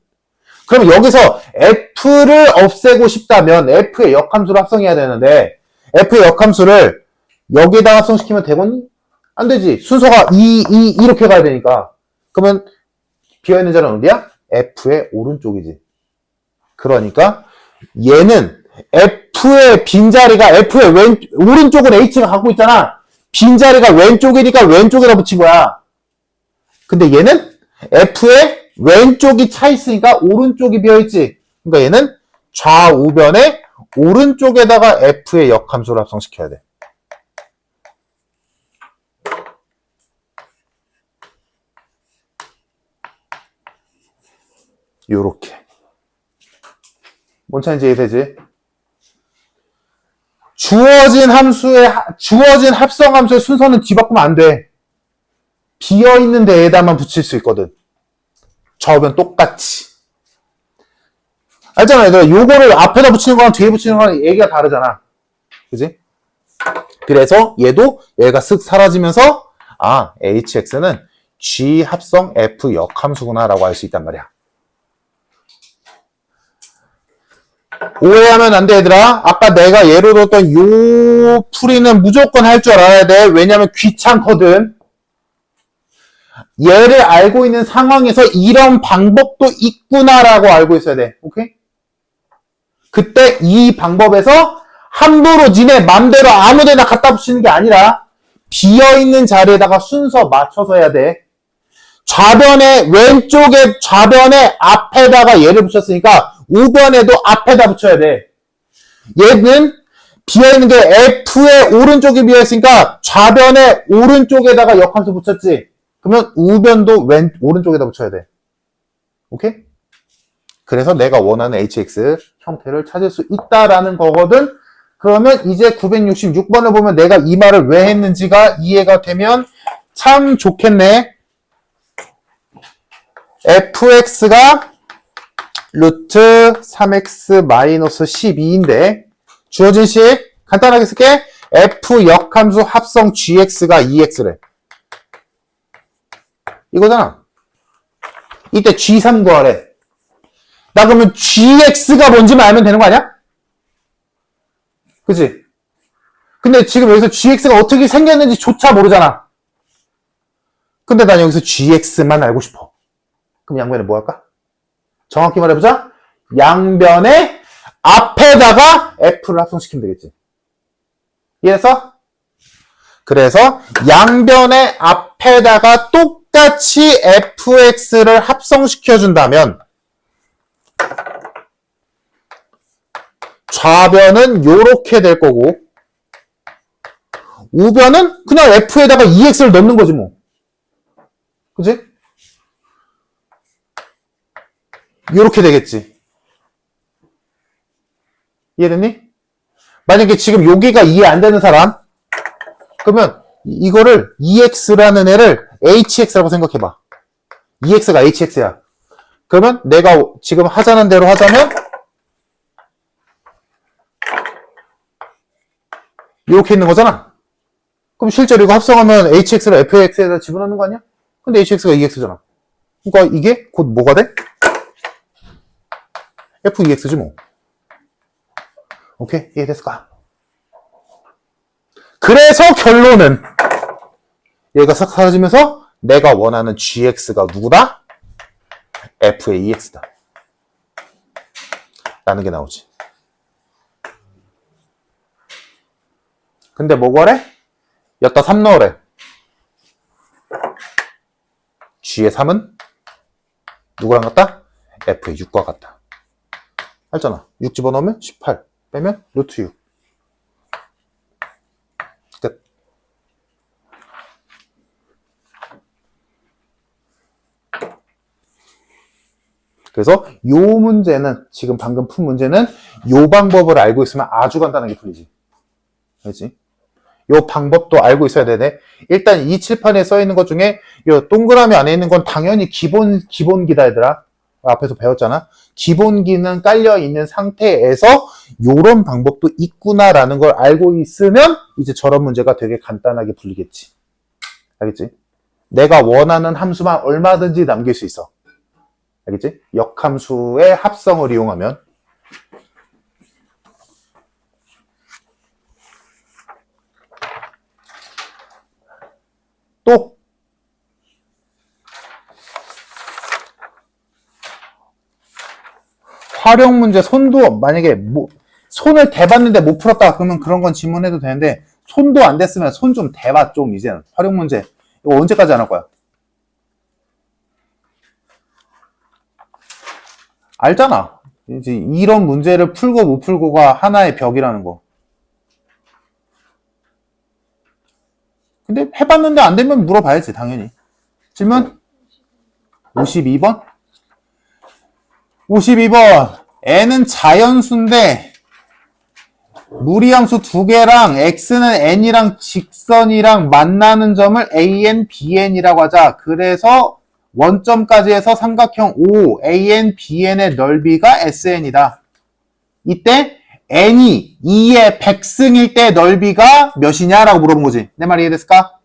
Speaker 1: 그럼 여기서 F를 없애고 싶다면 F의 역함수를 합성해야 되는데 F의 역함수를 여기에다 합성시키면 되겠니? 안 되지. 순서가 이렇게 가야 되니까. 그러면 비어있는 자리는 어디야? F의 오른쪽이지. 그러니까 얘는 F의 빈자리가 F의 오른쪽은 H가 갖고 있잖아. 빈자리가 왼쪽이니까 왼쪽에다 붙인 거야. 근데 얘는 F의 왼쪽이 차 있으니까 오른쪽이 비어있지. 그러니까 얘는 좌우변의 오른쪽에다가 F의 역함수를 합성시켜야 돼. 요렇게. 뭔 차인지 이해되지? 주어진 합성함수의 순서는 뒤바꾸면 안 돼. 비어있는 데에다만 붙일 수 있거든. 좌우변 똑같이. 알잖아, 얘들아. 요거를 앞에다 붙이는 거랑 뒤에 붙이는 거랑 얘기가 다르잖아. 그지? 그래서 얘도 얘가 쓱 사라지면서 HX는 G 합성 F 역함수구나 라고 할 수 있단 말이야. 오해하면 안 돼, 얘들아. 아까 내가 예로 들었던 요 풀이는 무조건 할 줄 알아야 돼. 왜냐면 귀찮거든. 얘를 알고 있는 상황에서 이런 방법도 있구나라고 알고 있어야 돼. 오케이? 그때 이 방법에서 함부로 니네 맘대로 아무데나 갖다 붙이는 게 아니라 비어있는 자리에다가 순서 맞춰서 해야 돼. 좌변의 왼쪽에 좌변의 앞에다가 얘를 붙였으니까 우변에도 앞에다 붙여야 돼. 얘는 비어있는 게 F의 오른쪽이 비어있으니까 좌변의 오른쪽에다가 역함수 붙였지. 그러면 우변도 오른쪽에다 붙여야 돼. 오케이? 그래서 내가 원하는 HX 형태를 찾을 수 있다라는 거거든. 그러면 이제 966번을 보면 내가 이 말을 왜 했는지가 이해가 되면 참 좋겠네. fx가 루트 3x 마이너스 12인데 주어진 식 간단하게 쓸게. f 역함수 합성 gx가 2x래. 이거잖아. 이때 g3 구하래. 나 그러면 gx가 뭔지만 알면 되는 거 아니야? 그치? 근데 지금 여기서 gx가 어떻게 생겼는지조차 모르잖아. 근데 난 여기서 gx만 알고 싶어. 그럼 양변에 뭐 할까? 정확히 말해보자. 양변의 앞에다가 f를 합성시키면 되겠지. 이해했어? 그래서 양변의 앞에다가 똑같이 fx를 합성시켜준다면 좌변은 요렇게 될 거고 우변은 그냥 f에다가 2x를 넣는 거지 뭐. 그치? 요렇게 되겠지. 이해됐니? 만약에 지금 여기가 이해 안 되는 사람 그러면 이거를 2x라는 애를 hx라고 생각해봐. 2x가 hx야. 그러면 내가 지금 하자는 대로 하자면 이렇게 있는 거잖아. 그럼 실제로 이거 합성하면 hx를 fx에다 집어넣는 거 아니야? 근데 hx가 2x잖아. 그러니까 이게 곧 뭐가 돼? f2x지 뭐. 오케이? 이해됐을까? 그래서 결론은 얘가 싹 사라지면서 내가 원하는 gx가 누구다? f의 2x다. 라는 게 나오지. 근데 뭐 구하래? 여기다 3 넣으래. g의 3은 누구랑 같다? f의 6과 같다. 알잖아. 6 집어넣으면 18. 빼면 루트 6. 끝. 그래서 요 문제는 지금 방금 푼 문제는 요 방법을 알고 있으면 아주 간단하게 풀리지. 알지? 요 방법도 알고 있어야 되네. 일단 이 칠판에 써 있는 것 중에 요 동그라미 안에 있는 건 당연히 기본기다 얘들아. 앞에서 배웠잖아. 기본기는 깔려 있는 상태에서 요런 방법도 있구나라는 걸 알고 있으면 이제 저런 문제가 되게 간단하게 풀리겠지. 알겠지? 내가 원하는 함수만 얼마든지 남길 수 있어. 알겠지? 역함수의 합성을 이용하면. 또 활용 문제 손도 만약에 손을 대봤는데 못 풀었다 그러면 그런 건 질문해도 되는데 손도 안 됐으면 손 좀 대봐 좀 이제는. 활용 문제 이거 언제까지 안 할 거야? 알잖아. 이제 이런 문제를 풀고 못 풀고가 하나의 벽이라는 거. 근데 해봤는데 안 되면 물어봐야지 당연히. 질문 52번 52번 n은 자연수인데 무리함수 두 개랑 x는 n이랑 직선이랑 만나는 점을 an, bn이라고 하자. 그래서 원점까지 해서 삼각형 O, an, bn의 넓이가 sn이다. 이때 n이 2의 100승일 때 넓이가 몇이냐 라고 물어본 거지. 내 말 이해됐을까?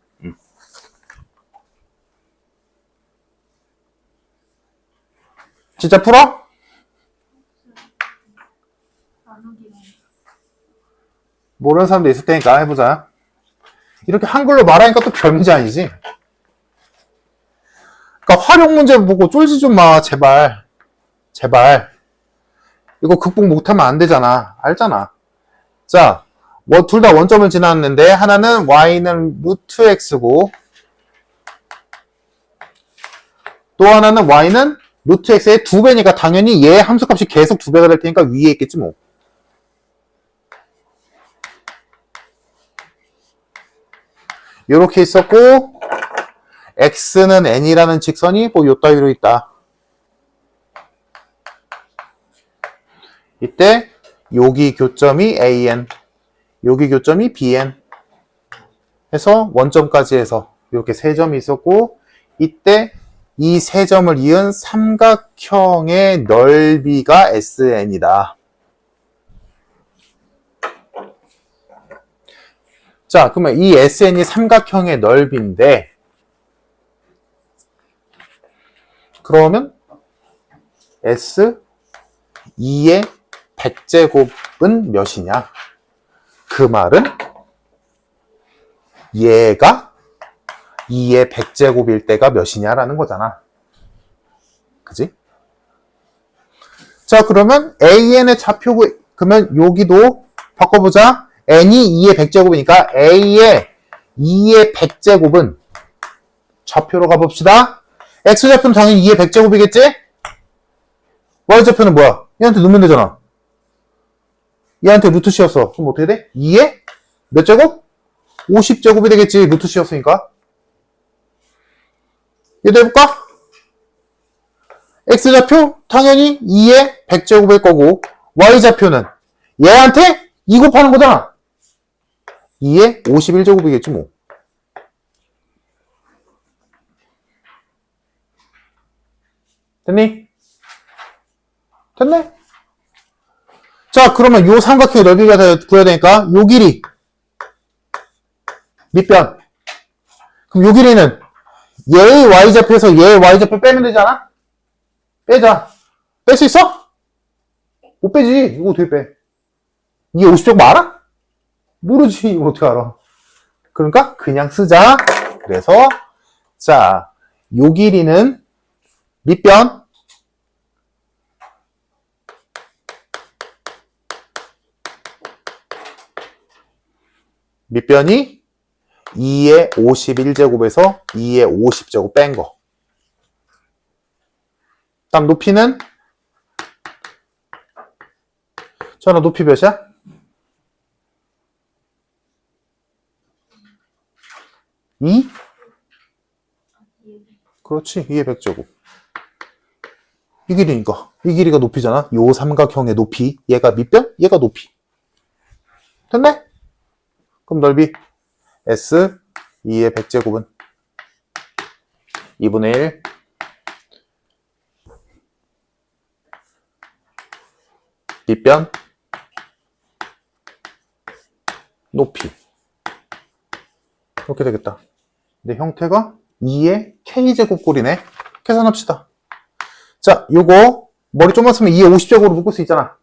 Speaker 1: 진짜 풀어? 모르는 사람도 있을 테니까 해보자. 이렇게 한글로 말하니까 또 별문제 아니지? 그러니까 활용 문제 보고 쫄지 좀 마, 제발. 제발. 이거 극복 못하면 안 되잖아. 알잖아. 자, 둘 다 원점을 지났는데 하나는 y는 루트 x고 또 하나는 y는 루트 x의 2배니까 당연히 얘 함수값이 계속 2배가 될 테니까 위에 있겠지 뭐. 요렇게 있었고 x는 n이라는 직선이 뭐 요 따위로 있다. 이때 여기 교점이 an, 여기 교점이 bn 해서 원점까지 해서 이렇게 세 점이 있었고 이때 이 세 점을 이은 삼각형의 넓이가 sn이다. 자, 그러면 이 sn이 삼각형의 넓이인데 그러면 s 2의 100제곱은 몇이냐? 그 말은 얘가 2의 100제곱일 때가 몇이냐라는 거잖아. 그지? 자, 그러면 an의 좌표고, 그러면 여기도 바꿔보자. n이 2의 100제곱이니까 a의 2의 100제곱은 좌표로 가봅시다. x좌표는 당연히 2의 100제곱이겠지? y좌표는 뭐야? 얘한테 넣으면 되잖아. 얘한테 루트 씌웠어. 그럼 어떻게 돼? 2의 몇 제곱? 50제곱이 되겠지. 루트 씌웠으니까. 얘도 해볼까? x좌표 당연히 2의 100제곱일 거고 y좌표는 얘한테 2 곱하는 거잖아. 2의 51제곱이겠지 뭐. 됐니? 됐네? 자, 그러면 요 삼각형의 넓이가 구해야 되니까 요 길이 밑변. 그럼 요 길이는 얘의 y좌표에서 얘의 y좌표 빼면 되잖아? 빼자. 뺄 수 있어? 못 빼지. 이거 어떻게 빼? 이게 50제곱 알아? 모르지. 이거 어떻게 알아? 그러니까 그냥 쓰자. 그래서 자, 요 길이는 밑변 밑변이 2의 51제곱에서 2의 50제곱 뺀 거. 다음 높이는 전화 높이 몇이야? 2? 그렇지. 2의 100제곱. 이 길이니까. 이 길이가 높이잖아. 요 삼각형의 높이. 얘가 밑변? 얘가 높이. 됐네? 그럼 넓이 S 2의 100제곱은 2분의 1 밑변 높이 이렇게 되겠다. 근데 형태가 2의 K제곱꼴이네. 계산합시다. 자, 요거 머리 좀만 쓰면 2의 50제곱으로 묶을 수 있잖아.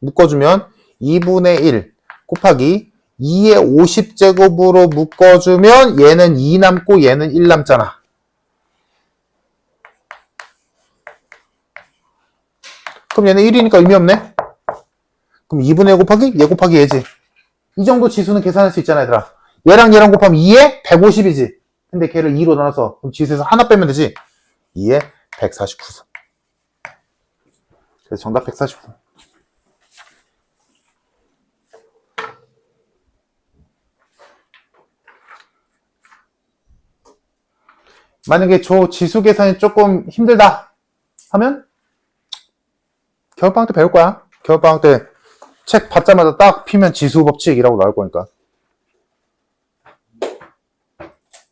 Speaker 1: 묶어주면 2분의 1 곱하기 2의 50제곱으로 묶어주면 얘는 2 남고 얘는 1 남잖아. 그럼 얘는 1이니까 의미 없네. 그럼 2분의 1 곱하기 얘 곱하기 얘지. 이 정도 지수는 계산할 수 있잖아, 얘들아. 얘랑 구하면 2에 150이지. 근데 걔를 2로 나눠서 그럼 지수에서 하나 빼면 되지. 2에 149수. 그래서 정답 149. 만약에 저 지수 계산이 조금 힘들다 하면 겨울방학 때 배울 거야. 겨울방학 때 책 받자마자 딱 피면 지수 법칙이라고 나올 거니까.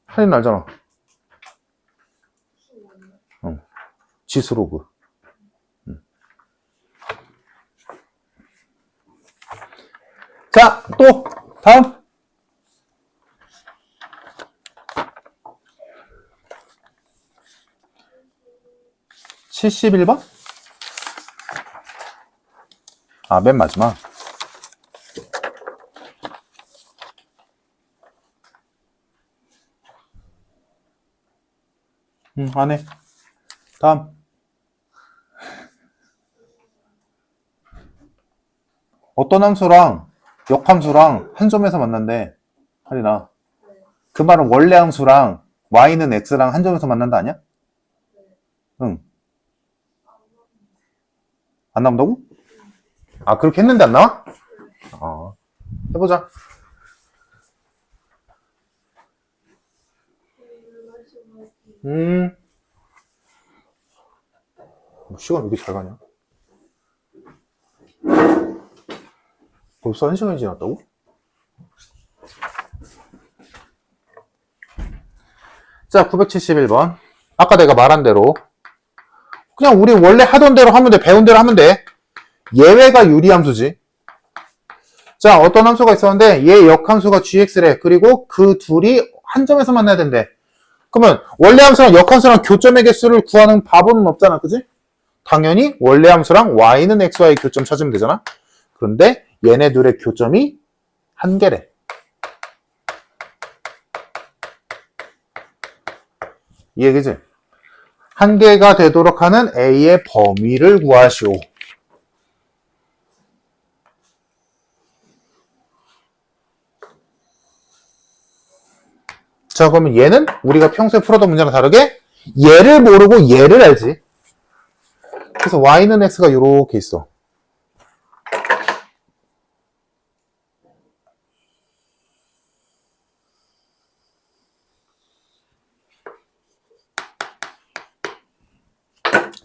Speaker 1: 할인 알잖아. 응. 지수 로그. 응. 자, 또 다음. 71번? 아, 맨 마지막. 안 해. 다음. 어떤 함수랑 역함수랑 한 점에서 만난대. 할인아. 그 말은 원래 함수랑 y는 x랑 한 점에서 만난다 아니야? 응. 안 나온다고? 아, 그렇게 했는데 안 나와? 해보자. 시간 왜 이렇게 잘 가냐? 벌써 1시간이 지났다고? 자, 971번. 아까 내가 말한 대로 그냥 우리 원래 하던 대로 하면 돼. 배운 대로 하면 돼. 예외가 유리함수지. 자, 어떤 함수가 있었는데 얘 역함수가 gx래. 그리고 그 둘이 한 점에서 만나야 된대. 그러면 원래 함수랑 역함수랑 교점의 개수를 구하는 바보는 없잖아. 그지? 당연히 원래 함수랑 y는 xy의 교점 찾으면 되잖아. 그런데 얘네 둘의 교점이 한 개래. 이해되지? 한 개가 되도록 하는 a의 범위를 구하시오. 자, 그러면 얘는 우리가 평소에 풀었던 문제랑 다르게 얘를 모르고 얘를 알지. 그래서 y는 x가 이렇게 있어.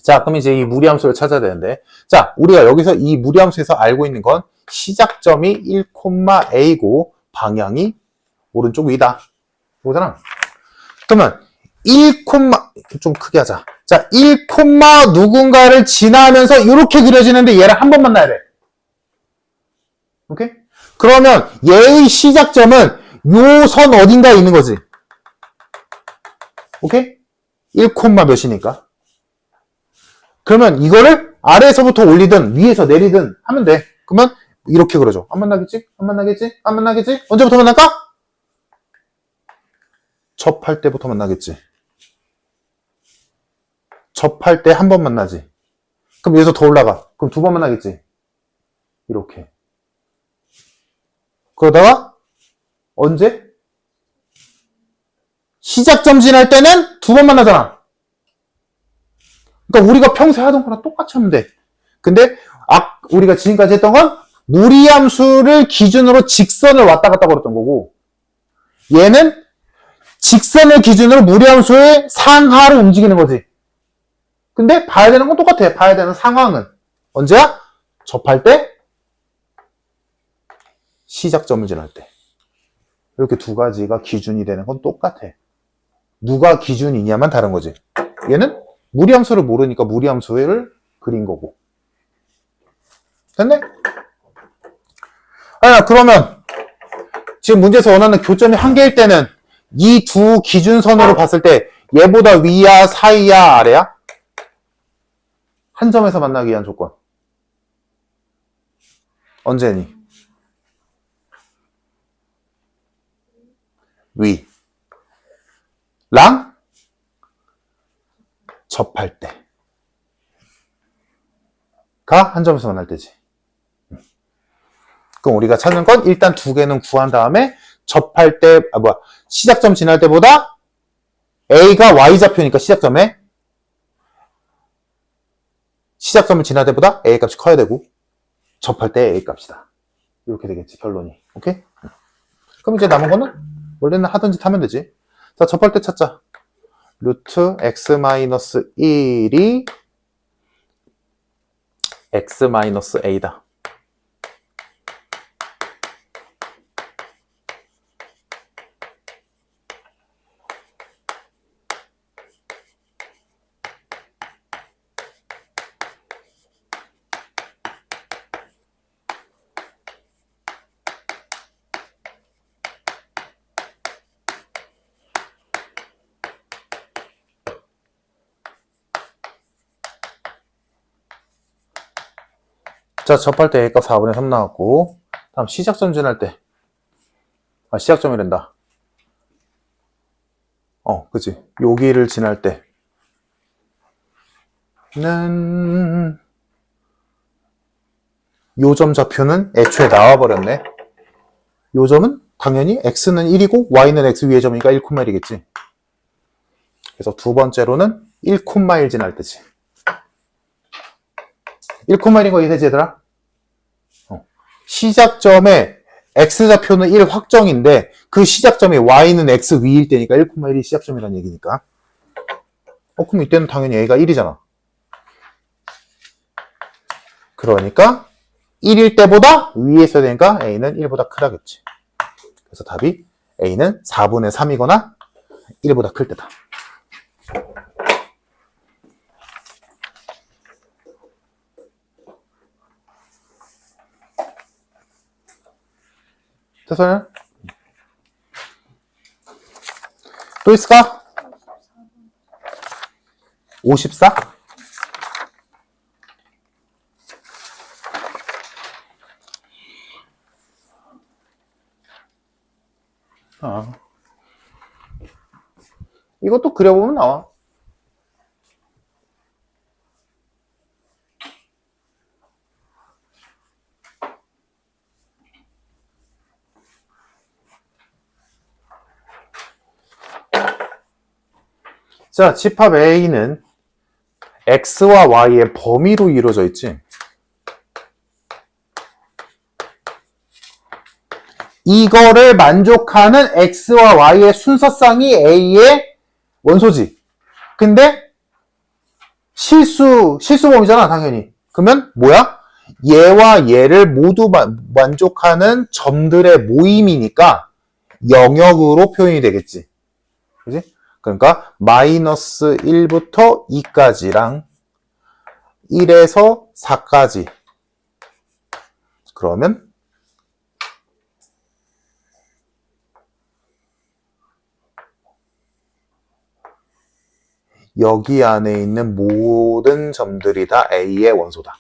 Speaker 1: 자, 그럼 이제 이 무리함수를 찾아야 되는데, 자, 우리가 여기서 이 무리함수에서 알고 있는 건 시작점이 1,a고 방향이 오른쪽 위다. 이거잖아. 그러면 1, 좀 크게 하자. 자, 1, 누군가를 지나면서 이렇게 그려지는데 얘를 한 번 만나야 돼. 오케이? 그러면 얘의 시작점은 요 선 어딘가에 있는 거지. 오케이? 1, 몇이니까. 그러면 이거를 아래에서부터 올리든 위에서 내리든 하면 돼. 그러면 이렇게 그려줘. 안 만나겠지? 안 만나겠지? 안 만나겠지? 언제부터 만날까? 접할 때부터 만나겠지. 접할 때 한 번 만나지. 그럼 여기서 더 올라가. 그럼 두 번 만나겠지. 이렇게. 그러다가 언제? 시작점 지날 때는 두 번 만나잖아. 그러니까 우리가 평소에 하던 거랑 똑같이 하면 돼. 근데 우리가 지금까지 했던 건 무리함수를 기준으로 직선을 왔다 갔다 걸었던 거고, 얘는 직선을 기준으로 무리함수의 상하로 움직이는 거지. 근데 봐야 되는 건 똑같아. 봐야 되는 상황은 언제야? 접할 때, 시작점을 지날 때. 이렇게 두 가지가 기준이 되는 건 똑같아. 누가 기준이냐만 다른 거지. 얘는 무리함수를 모르니까 무리함수를 그린 거고. 됐네? 그러면 지금 문제에서 원하는 교점이 한 개일 때는 이 두 기준선으로 봤을 때 얘보다 위야, 사이야, 아래야? 한 점에서 만나기 위한 조건. 언제니? 위. 랑? 접할 때. 가 한 점에서 만날 때지. 그럼 우리가 찾는 건 일단 두 개는 구한 다음에 접할 때, 시작점 지날 때보다 A가 Y좌표니까 시작점을 지날 때보다 A 값이 커야 되고, 접할 때 A 값이다. 이렇게 되겠지, 결론이. 오케이? 그럼 이제 남은 거는 원래는 하던 짓 하면 되지. 자, 접할 때 찾자. 루트 x-1이 x-a다. 자, 접할 때 A값 4분의 3 나왔고, 다음 시작점 지날 때, 시작점이란다. 그치. 여기를 지날 때는, 요점 좌표는 애초에 나와버렸네. 요점은 당연히 X는 1이고, Y는 X 위의 점이니까 1,1이겠지. 그래서 두 번째로는 1,1 지날 때지. 1,1인 거 이해되지, 얘들아? 시작점에 X좌표는 1 확정인데 그 시작점이 Y는 X 위일 때니까 1,1이 시작점이라는 얘기니까. 그럼 이때는 당연히 A가 1이잖아. 그러니까 1일 때보다 위에 있어야 되니까 A는 1보다 크다겠지. 그래서 답이 A는 4분의 3이거나 1보다 클 때다. 됐어요? 또 있을까? 54? 이것도 그려보면 나와. 자, 집합 A는 X와 Y의 범위로 이루어져 있지. 이거를 만족하는 X와 Y의 순서쌍이 A의 원소지. 근데 실수범위잖아, 당연히. 그러면 뭐야? 얘와 얘를 모두 만족하는 점들의 모임이니까 영역으로 표현이 되겠지. 그지? 그러니까 마이너스 1부터 2까지랑 1에서 4까지. 그러면 여기 안에 있는 모든 점들이 다 A의 원소다.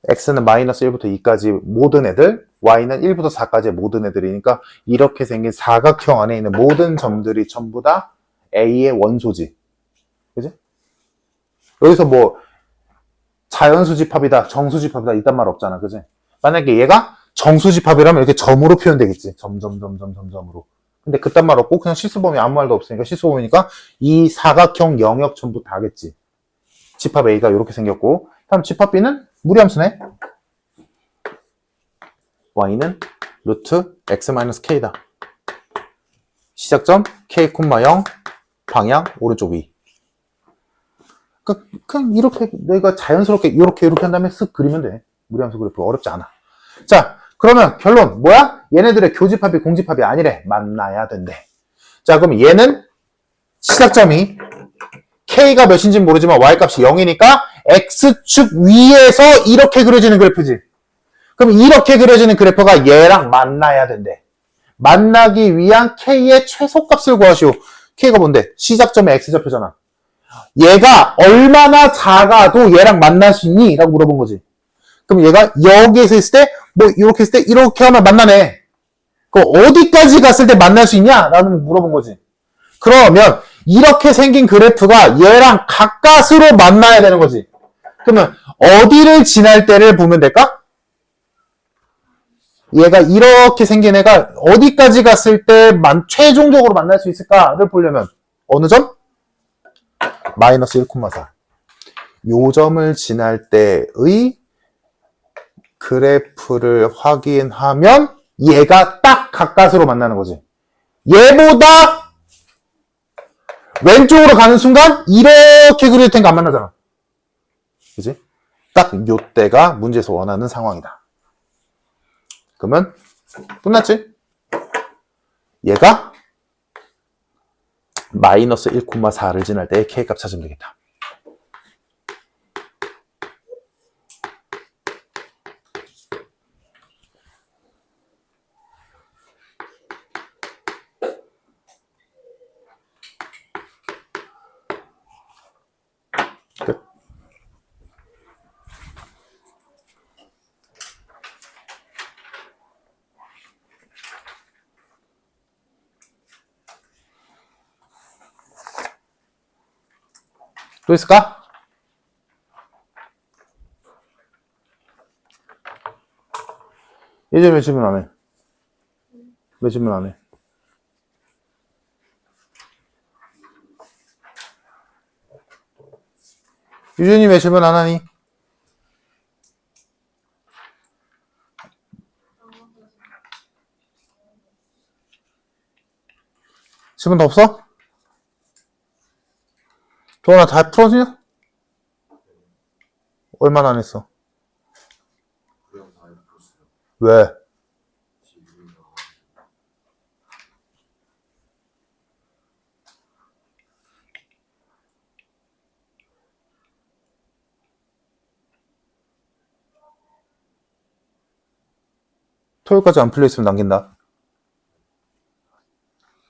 Speaker 1: X는 마이너스 1부터 2까지 모든 애들, Y는 1부터 4까지의 모든 애들이니까 이렇게 생긴 사각형 안에 있는 모든 점들이 전부 다 A의 원소지. 그지? 여기서 뭐 자연수집합이다, 정수집합이다 이딴 말 없잖아. 그지? 만약에 얘가 정수집합이라면 이렇게 점으로 표현되겠지. 점으로. 근데 그딴 말 없고 그냥 실수범위 아무 말도 없으니까 실수범위니까 이 사각형 영역 전부 다겠지. 집합 A가 이렇게 생겼고, 다음 집합 B는 무리함수네. Y는 루트 x-k다. 시작점 k, 0, 방향 오른쪽 위. 그냥 이렇게 내가 자연스럽게 이렇게 한 다음에 쓱 그리면 돼. 무리함수 그래프 어렵지 않아. 자, 그러면 결론 뭐야? 얘네들의 교집합이 공집합이 아니래. 만나야 된대. 자, 그럼 얘는 시작점이 K가 몇인지 모르지만 Y값이 0이니까 X축 위에서 이렇게 그려지는 그래프지. 그럼 이렇게 그려지는 그래프가 얘랑 만나야 된대. 만나기 위한 K의 최소값을 구하시오. K가 뭔데? 시작점에 X좌표잖아. 얘가 얼마나 작아도 얘랑 만날 수 있니? 라고 물어본 거지. 그럼 얘가 여기에서 있을 때, 뭐 이렇게 있을 때 이렇게 하면 만나네. 그럼 어디까지 갔을 때 만날 수 있냐? 라는 물어본 거지. 그러면 이렇게 생긴 그래프가 얘랑 가까스로 만나야 되는 거지. 그러면 어디를 지날 때를 보면 될까? 얘가 이렇게 생긴 애가 어디까지 갔을 때 최종적으로 만날 수 있을까를 보려면 어느 점? 마이너스 1,4. 요 점을 지날 때의 그래프를 확인하면 얘가 딱 가까스로 만나는 거지. 얘보다 왼쪽으로 가는 순간 이렇게 그릴 텐가 안 만나잖아. 그지? 딱 요때가 문제에서 원하는 상황이다. 그러면 끝났지? 얘가 마이너스 1,4를 지날 때 K값 찾으면 되겠다. 끝. 또 있을까? 예전에 왜 질문 안 해? 왜 질문 안 해? 유준이 왜 질문 안 하니? 질문 더 없어? 도원아 다 풀었냐? 얼마나 안 했어? 왜? 토요일까지 안 풀려있으면 남긴다.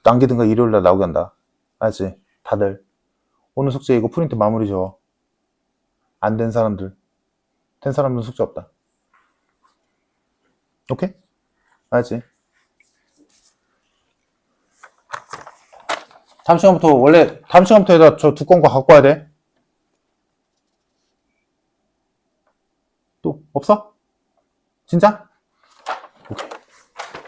Speaker 1: 남기든가 일요일날 나오게 한다. 알지? 다들. 오늘 숙제 이거 프린트 마무리 줘. 안 된 사람들. 된 사람들은 숙제 없다. 오케이? 알지? 다음 시간부터 얘들아 저 두꺼운 거 갖고 와야 돼. 또 없어? 진짜?